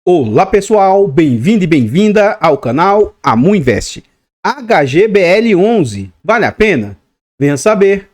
Olá pessoal, bem-vindo e bem-vinda ao canal Amu Invest. HGBL11, vale a pena? Venha saber.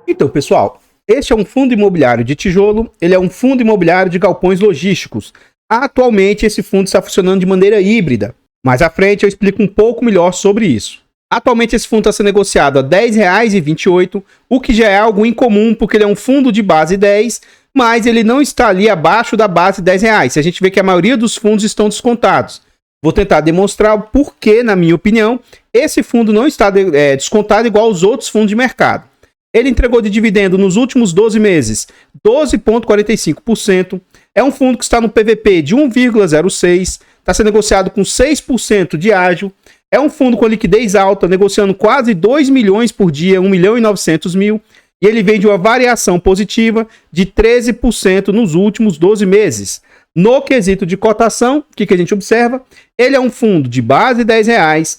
Então pessoal, este é um fundo imobiliário de tijolo, ele é um fundo imobiliário de galpões logísticos. Atualmente esse fundo está funcionando de maneira híbrida. Mais à frente eu explico um pouco melhor sobre isso. Atualmente esse fundo está sendo negociado a R$ 10,28, o que já é algo incomum, porque ele é um fundo de base 10, mas ele não está ali abaixo da base de R$ 10. A gente vê que a maioria dos fundos estão descontados. Vou tentar demonstrar o porquê, na minha opinião, esse fundo não está descontado igual aos outros fundos de mercado. Ele entregou de dividendo nos últimos 12 meses 12,45%. É um fundo que está no PVP de 1,06, está sendo negociado com 6% de ágio. É um fundo com liquidez alta, negociando quase 2 milhões por dia, 1.900.000, e ele vem de uma variação positiva de 13% nos últimos 12 meses. No quesito de cotação, o que a gente observa? Ele é um fundo de base de R$10,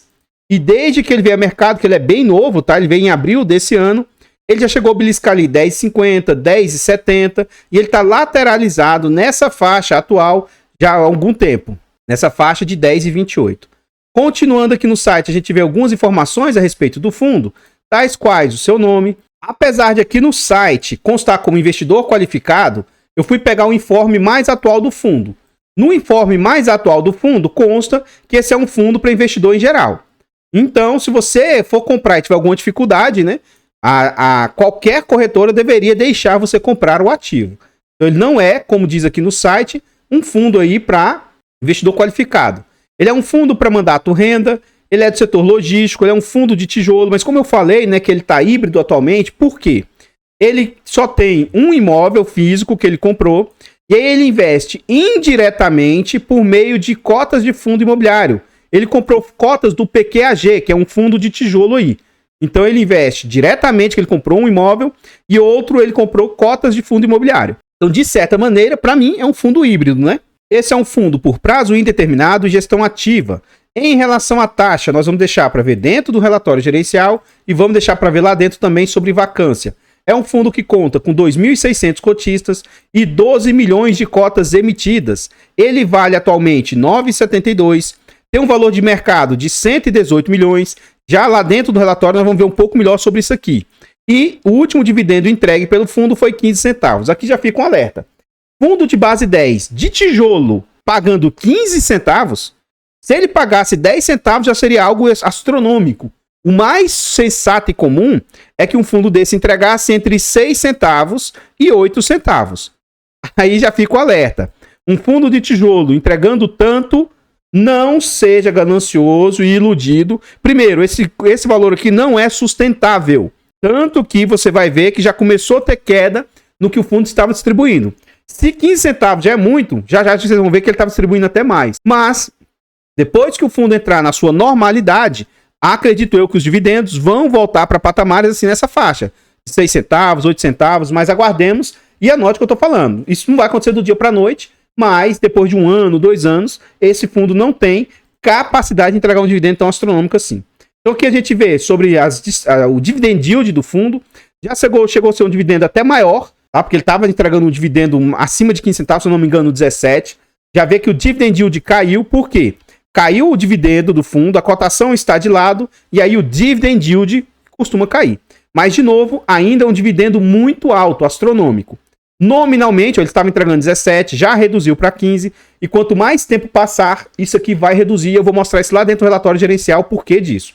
e desde que ele veio ao mercado, que ele é bem novo, tá? Ele veio em abril desse ano, ele já chegou a beliscar ali 10,50, 10,70, e ele está lateralizado nessa faixa atual já há algum tempo, nessa faixa de 10,28. Continuando aqui no site, a gente vê algumas informações a respeito do fundo, tais quais o seu nome. Apesar de aqui no site constar como investidor qualificado, eu fui pegar o informe mais atual do fundo. No informe mais atual do fundo consta que esse é um fundo para investidor em geral. Então, se você for comprar e tiver alguma dificuldade, né, qualquer corretora deveria deixar você comprar o ativo. Então, ele não é, como diz aqui no site, um fundo aí para investidor qualificado. Ele é um fundo para mandato renda, ele é do setor logístico, ele é um fundo de tijolo, mas como eu falei, né, que ele está híbrido atualmente, por quê? Ele só tem um imóvel físico que ele comprou, e aí ele investe indiretamente por meio de cotas de fundo imobiliário. Ele comprou cotas do PQAG, que é um fundo de tijolo aí. Então ele investe diretamente, que ele comprou um imóvel, e outro ele comprou cotas de fundo imobiliário. Então, de certa maneira, para mim, é um fundo híbrido, né? Esse é um fundo por prazo indeterminado e gestão ativa. Em relação à taxa, nós vamos deixar para ver dentro do relatório gerencial e vamos deixar para ver lá dentro também sobre vacância. É um fundo que conta com 2.600 cotistas e 12 milhões de cotas emitidas. Ele vale atualmente R$ 9,72, tem um valor de mercado de 118 milhões. Já lá dentro do relatório nós vamos ver um pouco melhor sobre isso aqui. E o último dividendo entregue pelo fundo foi 15 centavos. Aqui já fica um alerta. Fundo de base 10 de tijolo pagando 15 centavos, se ele pagasse 10 centavos já seria algo astronômico. O mais sensato e comum é que um fundo desse entregasse entre 6 centavos e 8 centavos. Aí já fica o alerta. Um fundo de tijolo entregando tanto, não seja ganancioso e iludido. Primeiro, esse valor aqui não é sustentável. Tanto que você vai ver que já começou a ter queda no que o fundo estava distribuindo. Se 15 centavos já é muito, já vocês vão ver que ele estava distribuindo até mais. Mas, depois que o fundo entrar na sua normalidade, acredito eu que os dividendos vão voltar para patamares assim nessa faixa. 6 centavos, 8 centavos, mas aguardemos e anote o que eu estou falando. Isso não vai acontecer do dia para a noite, mas depois de 1 ano, 2 anos, esse fundo não tem capacidade de entregar um dividendo tão astronômico assim. Então aqui a gente vê sobre o dividend yield do fundo, já chegou a ser um dividendo até maior, porque ele estava entregando um dividendo acima de 15 centavos, se eu não me engano, 17. Já vê que o dividend yield caiu, por quê? Caiu o dividendo do fundo, a cotação está de lado, e aí o dividend yield costuma cair. Mas, de novo, ainda é um dividendo muito alto, astronômico. Nominalmente, ele estava entregando 17, já reduziu para 15, e quanto mais tempo passar, isso aqui vai reduzir. Eu vou mostrar isso lá dentro do relatório gerencial, o porquê disso.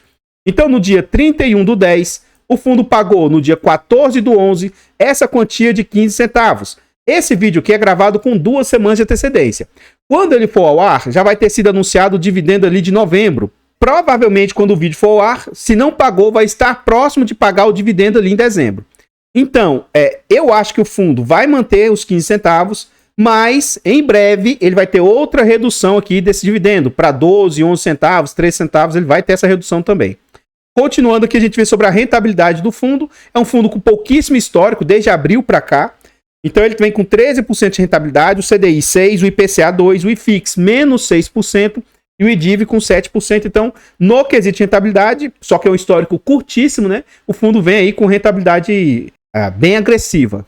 Então, no dia 31/10, o fundo pagou no dia 14/11 essa quantia de 15 centavos. Esse vídeo aqui é gravado com 2 semanas de antecedência. Quando ele for ao ar, já vai ter sido anunciado o dividendo ali de novembro. Provavelmente, quando o vídeo for ao ar, se não pagou, vai estar próximo de pagar o dividendo ali em dezembro. Então, eu acho que o fundo vai manter os 15 centavos, mas em breve ele vai ter outra redução aqui desse dividendo. Para 12, 11 centavos, 3 centavos, ele vai ter essa redução também. Continuando aqui, a gente vê sobre a rentabilidade do fundo. É um fundo com pouquíssimo histórico, desde abril para cá. Então ele vem com 13% de rentabilidade, o CDI 6%, o IPCA 2%, o IFIX menos 6% e o IDIV com 7%. Então, no quesito de rentabilidade, só que é um histórico curtíssimo, né? O fundo vem aí com rentabilidade bem agressiva.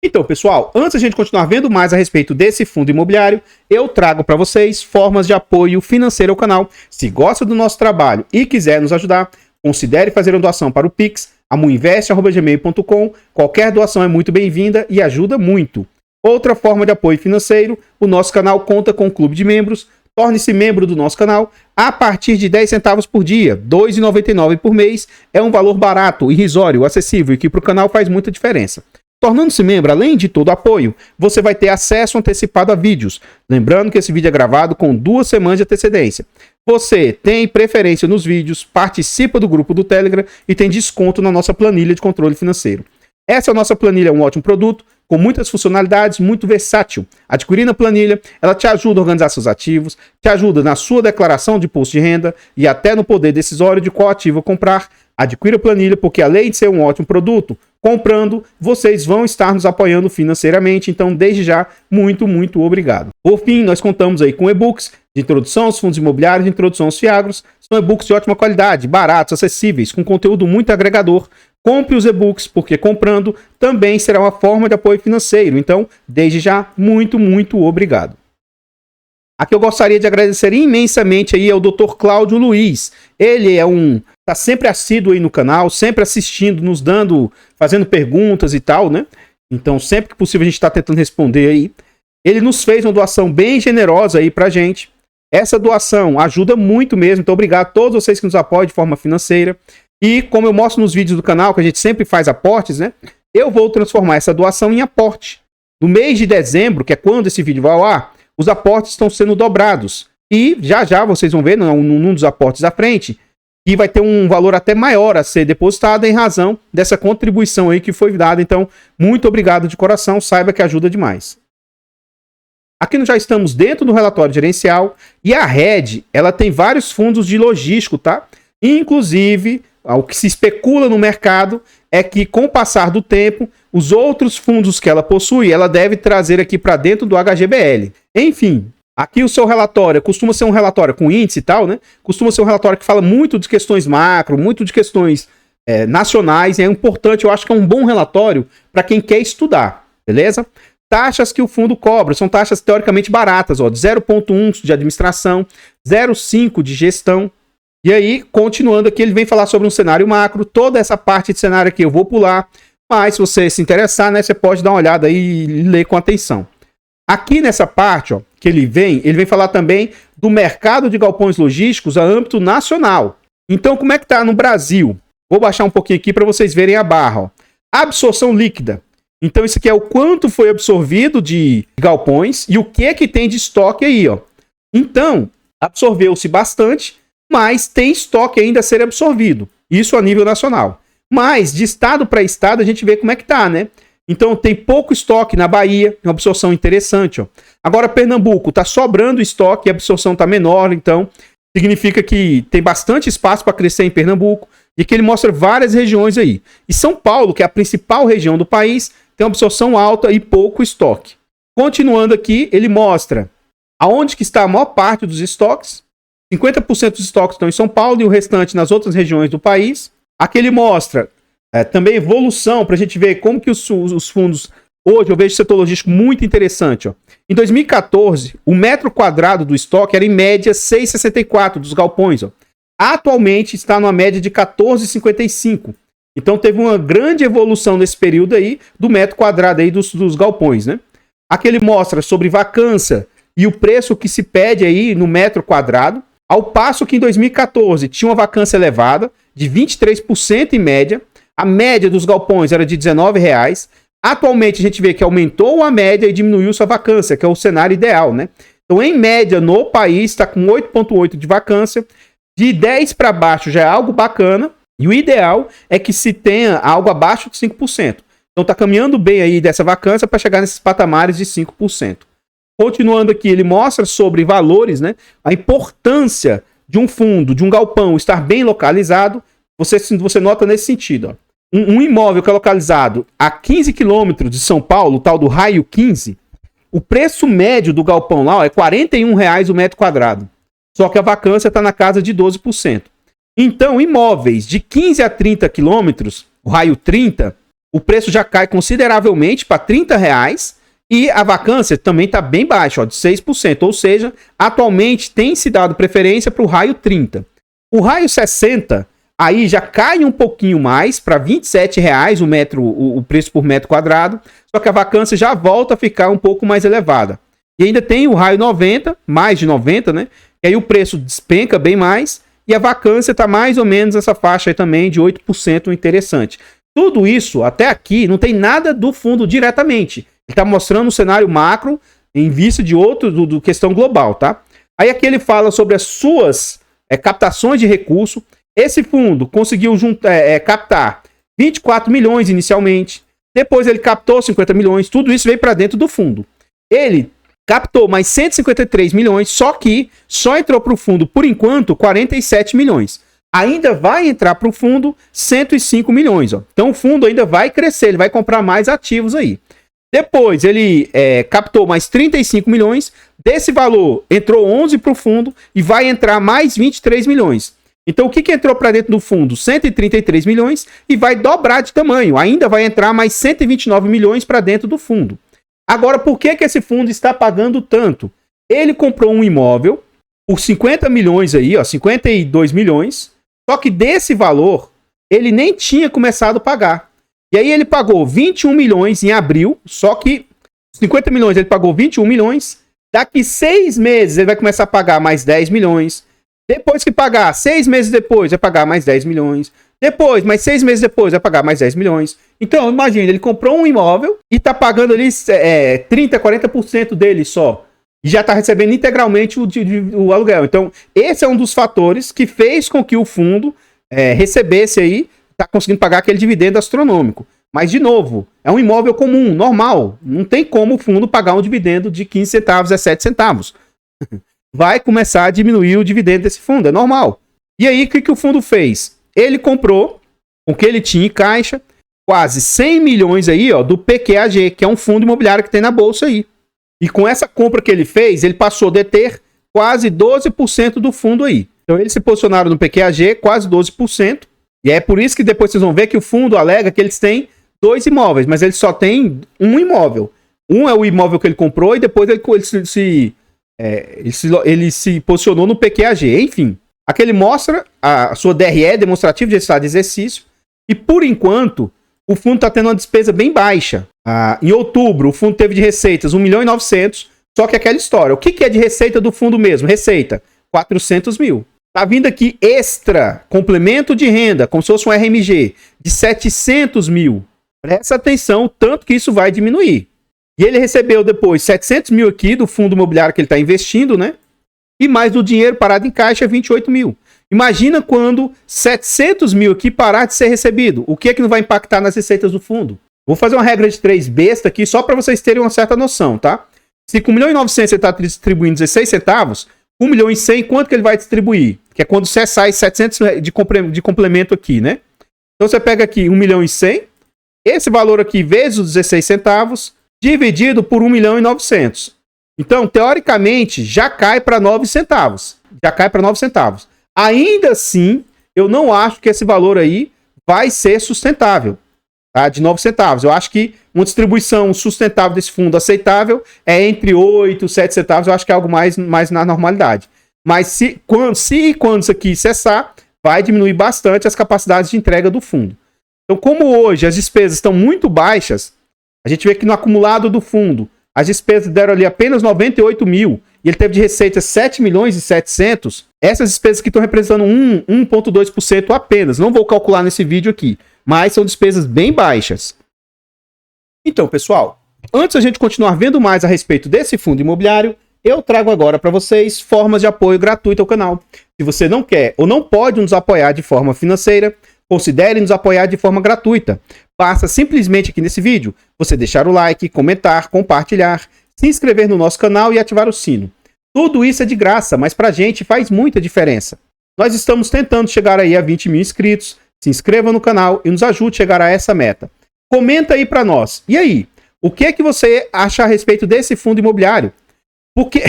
Então, pessoal, antes a gente continuar vendo mais a respeito desse fundo imobiliário, eu trago para vocês formas de apoio financeiro ao canal. Se gosta do nosso trabalho e quiser nos ajudar, considere fazer uma doação para o Pix, amuinvest@gmail.com. Qualquer doação é muito bem-vinda e ajuda muito. Outra forma de apoio financeiro, o nosso canal conta com um clube de membros. Torne-se membro do nosso canal a partir de 10 centavos por dia, R$ 2,99 por mês. É um valor barato, irrisório, acessível e que para o canal faz muita diferença. Tornando-se membro, além de todo o apoio, você vai ter acesso antecipado a vídeos. Lembrando que esse vídeo é gravado com 2 semanas de antecedência. Você tem preferência nos vídeos, participa do grupo do Telegram e tem desconto na nossa planilha de controle financeiro. Essa é a nossa planilha, é um ótimo produto, com muitas funcionalidades, muito versátil. Adquirindo a planilha, ela te ajuda a organizar seus ativos, te ajuda na sua declaração de imposto de renda e até no poder decisório de qual ativo comprar. Adquira a planilha porque, além de ser um ótimo produto, comprando, vocês vão estar nos apoiando financeiramente. Então, desde já, muito, muito obrigado. Por fim, nós contamos aí com e-books de introdução aos fundos imobiliários e introdução aos fiagros. São e-books de ótima qualidade, baratos, acessíveis, com conteúdo muito agregador. Compre os e-books, porque comprando também será uma forma de apoio financeiro. Então, desde já, muito, muito obrigado. Aqui eu gostaria de agradecer imensamente aí ao Dr. Cláudio Luiz. Ele tá sempre assíduo aí no canal, sempre assistindo, nos dando, fazendo perguntas e tal, né? Então, sempre que possível a gente está tentando responder aí. Ele nos fez uma doação bem generosa aí pra gente. Essa doação ajuda muito mesmo, então obrigado a todos vocês que nos apoiam de forma financeira. E como eu mostro nos vídeos do canal, que a gente sempre faz aportes, né? Eu vou transformar essa doação em aporte. No mês de dezembro, que é quando esse vídeo vai ao ar, os aportes estão sendo dobrados. E já já vocês vão ver num dos aportes à frente que vai ter um valor até maior a ser depositado em razão dessa contribuição aí que foi dada. Então, muito obrigado de coração, saiba que ajuda demais. Aqui nós já estamos dentro do relatório gerencial e a Red, ela tem vários fundos de logístico, tá? Inclusive, o que se especula no mercado é que, com o passar do tempo, os outros fundos que ela possui, ela deve trazer aqui para dentro do HGBL. Enfim, aqui o seu relatório costuma ser um relatório com índice e tal, né? Costuma ser um relatório que fala muito de questões macro, muito de questões nacionais. E é importante, eu acho que é um bom relatório para quem quer estudar, beleza? Taxas que o fundo cobra são taxas teoricamente baratas, ó, de 0,1 de administração, 0,5 de gestão. E aí, continuando aqui, ele vem falar sobre um cenário macro. Toda essa parte de cenário aqui eu vou pular, mas se você se interessar, né, você pode dar uma olhada aí e ler com atenção. Aqui nessa parte, ó, que ele vem falar também do mercado de galpões logísticos a âmbito nacional. Então, como é que tá no Brasil? Vou baixar um pouquinho aqui para vocês verem a barra, ó. Absorção líquida. Então, isso aqui é o quanto foi absorvido de galpões e o que é que tem de estoque aí, ó. Então, absorveu-se bastante, mas tem estoque ainda a ser absorvido. Isso a nível nacional. Mas, de estado para estado, a gente vê como é que tá, né? Então, tem pouco estoque na Bahia, uma absorção interessante, ó. Agora, Pernambuco tá sobrando estoque e a absorção tá menor, então significa que tem bastante espaço para crescer em Pernambuco e que ele mostra várias regiões aí. E São Paulo, que é a principal região do país, tem uma absorção alta e pouco estoque. Continuando aqui, ele mostra aonde que está a maior parte dos estoques. 50% dos estoques estão em São Paulo e o restante nas outras regiões do país. Aqui ele mostra também evolução, para a gente ver como que os fundos... Hoje eu vejo o setor logístico muito interessante. Ó. Em 2014, o metro quadrado do estoque era em média 6,64 dos galpões. Ó. Atualmente está numa média de 14,55. Então teve uma grande evolução nesse período aí do metro quadrado aí dos galpões, né? Aqui ele mostra sobre vacância e o preço que se pede aí no metro quadrado, ao passo que em 2014 tinha uma vacância elevada de 23% em média. A média dos galpões era de R$19. Atualmente a gente vê que aumentou a média e diminuiu sua vacância, que é o cenário ideal, né? Então, em média, no país está com 8,8 de vacância. De 10 para baixo já é algo bacana. E o ideal é que se tenha algo abaixo de 5%. Então está caminhando bem aí dessa vacância para chegar nesses patamares de 5%. Continuando aqui, ele mostra sobre valores, né? A importância de um fundo, de um galpão estar bem localizado. Você nota nesse sentido. Ó. Um imóvel que é localizado a 15 quilômetros de São Paulo, o tal do raio 15, o preço médio do galpão lá ó, é R$41 o metro quadrado. Só que a vacância está na casa de 12%. Então, imóveis de 15 a 30 quilômetros o raio 30, o preço já cai consideravelmente para R$30 e a vacância também está bem baixa, ó, de 6%. Ou seja, atualmente tem se dado preferência para o raio 30. O raio 60, aí já cai um pouquinho mais para R$27 o preço por metro quadrado, só que a vacância já volta a ficar um pouco mais elevada. E ainda tem o raio 90, mais de 90, né? E aí o preço despenca bem mais e a vacância está mais ou menos nessa faixa aí também de 8%, interessante. Tudo isso, até aqui, não tem nada do fundo diretamente. Ele está mostrando um cenário macro em vista de outro, do questão global, tá? Aí aqui ele fala sobre as suas captações de recurso. Esse fundo conseguiu captar 24 milhões inicialmente. Depois ele captou 50 milhões. Tudo isso veio para dentro do fundo. Ele captou mais 153 milhões, só que só entrou para o fundo, por enquanto, 47 milhões. Ainda vai entrar para o fundo 105 milhões. Ó. Então o fundo ainda vai crescer, ele vai comprar mais ativos aí. Depois ele captou mais 35 milhões. Desse valor, entrou 11 para o fundo e vai entrar mais 23 milhões. Então o que entrou para dentro do fundo? 133 milhões e vai dobrar de tamanho. Ainda vai entrar mais 129 milhões para dentro do fundo. Agora, por que esse fundo está pagando tanto? Ele comprou um imóvel por 50 milhões aí, ó, 52 milhões. Só que desse valor, ele nem tinha começado a pagar. E aí ele pagou 21 milhões em abril, só que 50 milhões ele pagou 21 milhões. Daqui 6 meses ele vai começar a pagar mais 10 milhões. Depois que pagar, 6 meses depois, vai pagar mais 10 milhões. Depois, mais 6 meses depois, vai pagar mais 10 milhões. Então, imagina, ele comprou um imóvel e está pagando ali 30%, 40% dele só. E já está recebendo integralmente o aluguel. Então, esse é um dos fatores que fez com que o fundo recebesse aí, está conseguindo pagar aquele dividendo astronômico. Mas, de novo, é um imóvel comum, normal. Não tem como o fundo pagar um dividendo de 15 centavos, 17 centavos. Vai começar a diminuir o dividendo desse fundo, é normal. E aí, o que o fundo fez? Ele comprou, com o que ele tinha em caixa, quase 100 milhões aí, ó, do PQAG, que é um fundo imobiliário que tem na bolsa aí. E com essa compra que ele fez, ele passou a deter quase 12% do fundo aí. Então eles se posicionaram no PQAG, quase 12%. E é por isso que depois vocês vão ver que o fundo alega que eles têm 2 imóveis, mas eles só têm um imóvel. Um é o imóvel que ele comprou e depois ele se posicionou no PQAG. Enfim, aqui ele mostra a sua DRE, demonstrativo de estado de exercício. E por enquanto, o fundo está tendo uma despesa bem baixa. Em outubro, o fundo teve de receitas 1 milhão e 900. Só que aquela história. O que é de receita do fundo mesmo? Receita, 400 mil. Tá vindo aqui extra, complemento de renda, como se fosse um RMG, de 700 mil. Presta atenção, tanto que isso vai diminuir. E ele recebeu depois 700 mil aqui do fundo imobiliário que ele está investindo, né? E mais do dinheiro parado em caixa, 28 mil. Imagina quando 700 mil aqui parar de ser recebido. O que é que não vai impactar nas receitas do fundo? Vou fazer uma regra de 3 besta aqui, só para vocês terem uma certa noção, tá? Se com 1 milhão e 900 você está distribuindo 16 centavos, 1 milhão e 100, quanto que ele vai distribuir? Que é quando você sai 700 de complemento aqui, né? Então você pega aqui 1 milhão e 100, esse valor aqui vezes os 16 centavos, dividido por 1 milhão e 900. Então, teoricamente, já cai para 9 centavos. Já cai para 9 centavos. Ainda assim, eu não acho que esse valor aí vai ser sustentável, tá? De 9 centavos. Eu acho que uma distribuição sustentável desse fundo aceitável é entre 8 e 7 centavos. Eu acho que é algo mais na normalidade. Mas se e quando isso aqui cessar, vai diminuir bastante as capacidades de entrega do fundo. Então, como hoje as despesas estão muito baixas, a gente vê que no acumulado do fundo, as despesas deram ali apenas 98 mil e ele teve de receita 7 milhões e 700. Essas despesas aqui estão representando 1,2% apenas. Não vou calcular nesse vídeo aqui, mas são despesas bem baixas. Então, pessoal, antes a gente continuar vendo mais a respeito desse fundo imobiliário, eu trago agora para vocês formas de apoio gratuito ao canal. Se você não quer ou não pode nos apoiar de forma financeira, considere nos apoiar de forma gratuita. Basta simplesmente aqui nesse vídeo você deixar o like, comentar, compartilhar, se inscrever no nosso canal e ativar o sino. Tudo isso é de graça, mas pra gente faz muita diferença. Nós estamos tentando chegar aí a 20 mil inscritos. Se inscreva no canal e nos ajude a chegar a essa meta. Comenta aí pra nós. E aí, o que é que você acha a respeito desse fundo imobiliário? Porque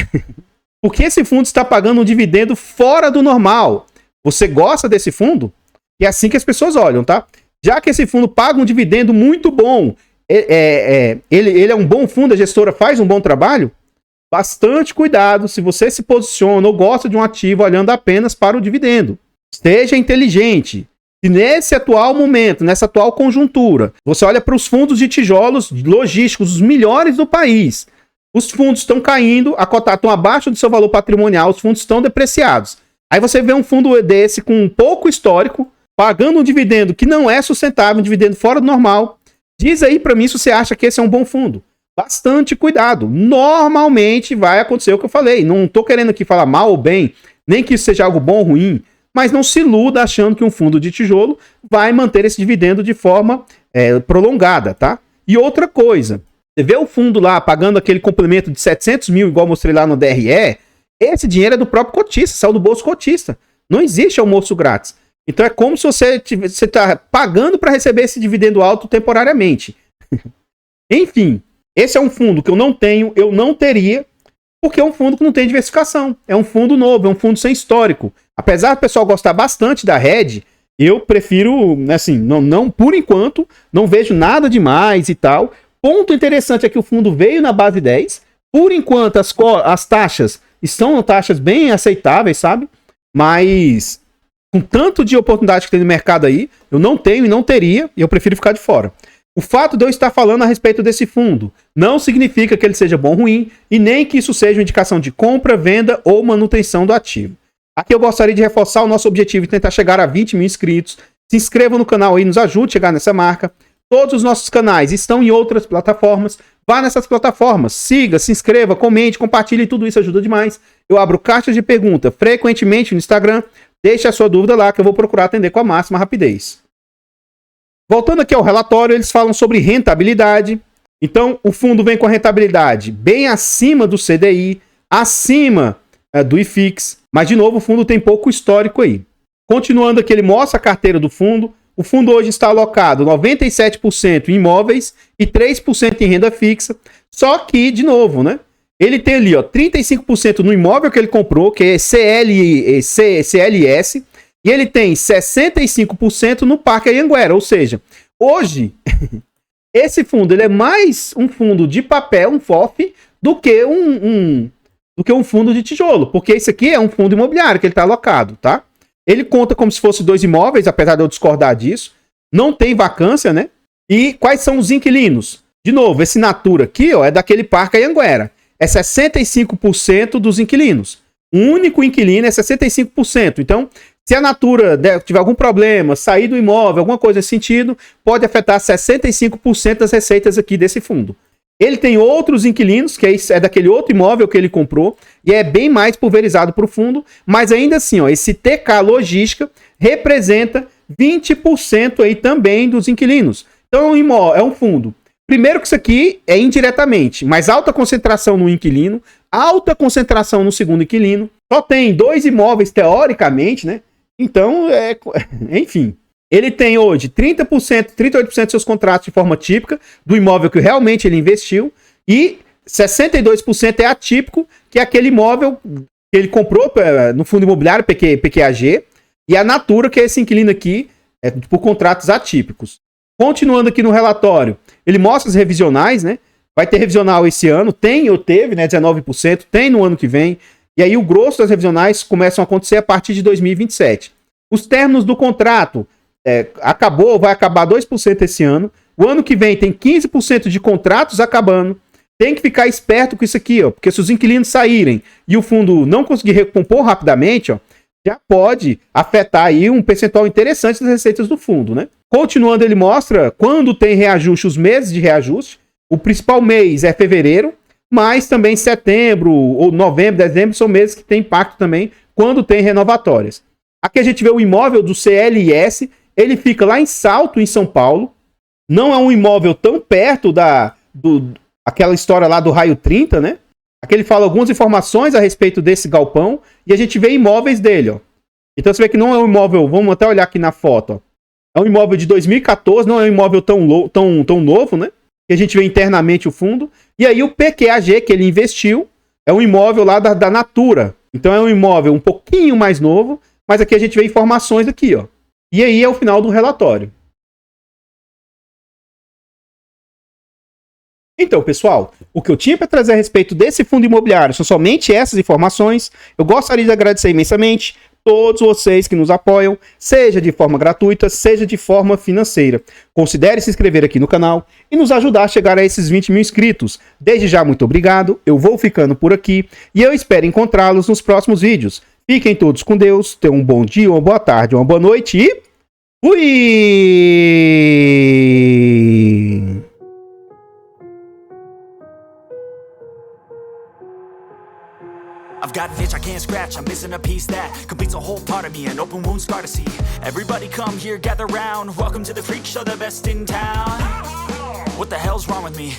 esse fundo está pagando um dividendo fora do normal. Você gosta desse fundo? É assim que as pessoas olham, tá? Já que esse fundo paga um dividendo muito bom, ele é um bom fundo, a gestora faz um bom trabalho, bastante cuidado se você se posiciona ou gosta de um ativo olhando apenas para o dividendo. Seja inteligente. Se nesse atual momento, nessa atual conjuntura, você olha para os fundos de tijolos logísticos, os melhores do país, os fundos estão caindo, a cota estão abaixo do seu valor patrimonial, os fundos estão depreciados. Aí você vê um fundo desse com um pouco histórico, pagando um dividendo que não é sustentável, um dividendo fora do normal. Diz aí para mim se você acha que esse é um bom fundo. Bastante cuidado. Normalmente vai acontecer o que eu falei. Não estou querendo aqui falar mal ou bem, nem que isso seja algo bom ou ruim, mas não se iluda achando que um fundo de tijolo vai manter esse dividendo de forma prolongada, tá? E outra coisa, você vê o fundo lá pagando aquele complemento de 700 mil, igual eu mostrei lá no DRE, esse dinheiro é do próprio cotista, saiu do bolso cotista. Não existe almoço grátis. Então é como se você está pagando para receber esse dividendo alto temporariamente. Enfim, esse é um fundo que eu não tenho, eu não teria, porque é um fundo que não tem diversificação. É um fundo novo, é um fundo sem histórico. Apesar do pessoal gostar bastante da Red, eu prefiro, assim, não por enquanto, não vejo nada demais e tal. Ponto interessante é que o fundo veio na base 10. Por enquanto, as taxas estão taxas bem aceitáveis, sabe? Mas, com tanto de oportunidade que tem no mercado aí, eu não tenho e não teria, e eu prefiro ficar de fora. O fato de eu estar falando a respeito desse fundo não significa que ele seja bom ou ruim, e nem que isso seja uma indicação de compra, venda ou manutenção do ativo. Aqui eu gostaria de reforçar o nosso objetivo de tentar chegar a 20 mil inscritos. Se inscreva no canal aí, nos ajude a chegar nessa marca. Todos os nossos canais estão em outras plataformas. Vá nessas plataformas, siga, se inscreva, comente, compartilhe, tudo isso ajuda demais. Eu abro caixas de pergunta frequentemente no Instagram. Deixe a sua dúvida lá que eu vou procurar atender com a máxima rapidez. Voltando aqui ao relatório, eles falam sobre rentabilidade. Então, o fundo vem com a rentabilidade bem acima do CDI, acima do IFIX, mas, de novo, o fundo tem pouco histórico aí. Continuando aqui, ele mostra a carteira do fundo. O fundo hoje está alocado 97% em imóveis e 3% em renda fixa. Só que, de novo, né? Ele tem ali, ó, 35% no imóvel que ele comprou, que é CLS, e ele tem 65% no Parque Anhanguera. Ou seja, hoje, esse fundo ele é mais um fundo de papel, um FOF, do que um fundo de tijolo. Porque esse aqui é um fundo imobiliário que ele está alocado, tá? Ele conta como se fosse 2 imóveis, apesar de eu discordar disso. Não tem vacância, né? E quais são os inquilinos? De novo, esse Natura aqui, ó, é daquele Parque Anhanguera. É 65% dos inquilinos. O único inquilino é 65%. Então, se a Natura tiver algum problema, sair do imóvel, alguma coisa nesse sentido, pode afetar 65% das receitas aqui desse fundo. Ele tem outros inquilinos, que é daquele outro imóvel que ele comprou, e é bem mais pulverizado para o fundo, mas ainda assim, ó, esse TK Logística representa 20% aí também dos inquilinos. Então é um fundo. Primeiro que isso aqui é indiretamente, mas alta concentração no inquilino, alta concentração no segundo inquilino, só tem 2 imóveis teoricamente, né? Então, enfim... Ele tem hoje 30%, 38% dos seus contratos de forma típica, do imóvel que realmente ele investiu, e 62% é atípico, que é aquele imóvel que ele comprou no fundo imobiliário, PQAG, e a Natura, que é esse inquilino aqui, por contratos atípicos. Continuando aqui no relatório, ele mostra as revisionais, né? Vai ter revisional esse ano, tem ou teve, né? 19%, tem no ano que vem, e aí o grosso das revisionais começam a acontecer a partir de 2027. Os términos do contrato, vai acabar 2% esse ano. O ano que vem tem 15% de contratos acabando. Tem que ficar esperto com isso aqui, ó, porque se os inquilinos saírem e o fundo não conseguir recompor rapidamente, ó, já pode afetar aí um percentual interessante das receitas do fundo, né? Continuando, ele mostra quando tem reajuste, os meses de reajuste. O principal mês é fevereiro, mas também setembro ou novembro, dezembro são meses que tem impacto também quando tem renovatórias. Aqui a gente vê o imóvel do CLS. Ele fica lá em Salto, em São Paulo. Não é um imóvel tão perto aquela história lá do Raio 30, né? Aqui ele fala algumas informações a respeito desse galpão. E a gente vê imóveis dele, ó. Então você vê que não é um imóvel... Vamos até olhar aqui na foto, ó. É um imóvel de 2014, não é um imóvel tão novo, né? Que a gente vê internamente o fundo. E aí o PQAG, que ele investiu, é um imóvel lá da Natura. Então é um imóvel um pouquinho mais novo. Mas aqui a gente vê informações aqui, ó. E aí é o final do relatório. Então, pessoal, o que eu tinha para trazer a respeito desse fundo imobiliário são somente essas informações. Eu gostaria de agradecer imensamente todos vocês que nos apoiam, seja de forma gratuita, seja de forma financeira. Considere se inscrever aqui no canal e nos ajudar a chegar a esses 20 mil inscritos. Desde já, muito obrigado. Eu vou ficando por aqui e eu espero encontrá-los nos próximos vídeos. Fiquem todos com Deus, tenham um bom dia, uma boa tarde, uma boa noite e fui! I've got an itch I can't scratch, I'm missing a piece that completes a whole part of me, an open wound scar to see. Everybody come here, gather round, welcome to the freak show, the best in town. What the hell's wrong with me?